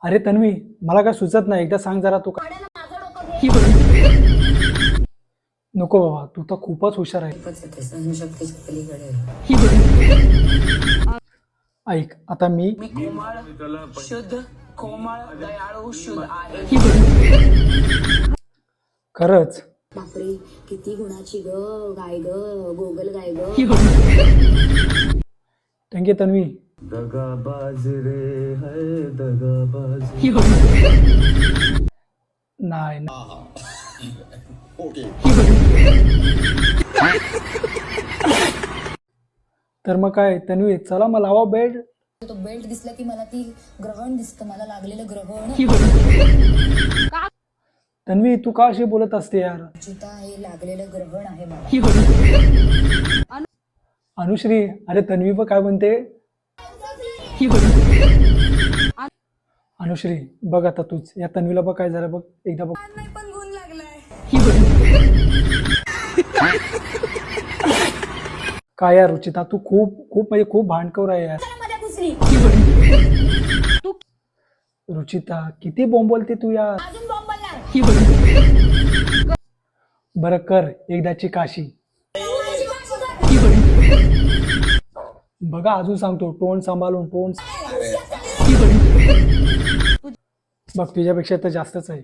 अरे तन्वी, मला काय सुचत नाही, एकदा सांग जरा. तू काय? नको बाबा, तू तर खूपच हुशार आहे. ऐक आता मी शुद्ध कोमळ दयाळू शुद्ध आहे. खरंच. बापरे, किती गुणाची ग, गाय ग, गोगल गाय ग. थँक्यू तन्वी. दगाबाज रे है दगाबाज. नाही तर मग काय तन्वी, चला मग लावा बेड. तो बेल्ट दिसला की मला ती ग्रहण दिसतं, मला लागलेलं ग्रहण. तन्वी, तू का अशी बोलत असते यार? चिता हे लागलेलं ग्रहण आहे मला. अनुश्री, अरे तन्वी पण काय म्हणते? अनुश्री बघ आता तूच, या तन्वीला बघ काय जरा बघ, एकदा बघ. पण गुण लागलाय. काय यार रुचिता, तू खूप खूप म्हणजे खूप भांडखोर आहे यार. मध्ये घुसली. रुचिता किती बोंबलते तू यार. अजून बॉम्ब बनणार. बरं कर एकदाची काशी. बघा अजून सांगतो, तोंड सांभाळून, तोंड. बघ तुझ्यापेक्षा तर जास्तच आहे.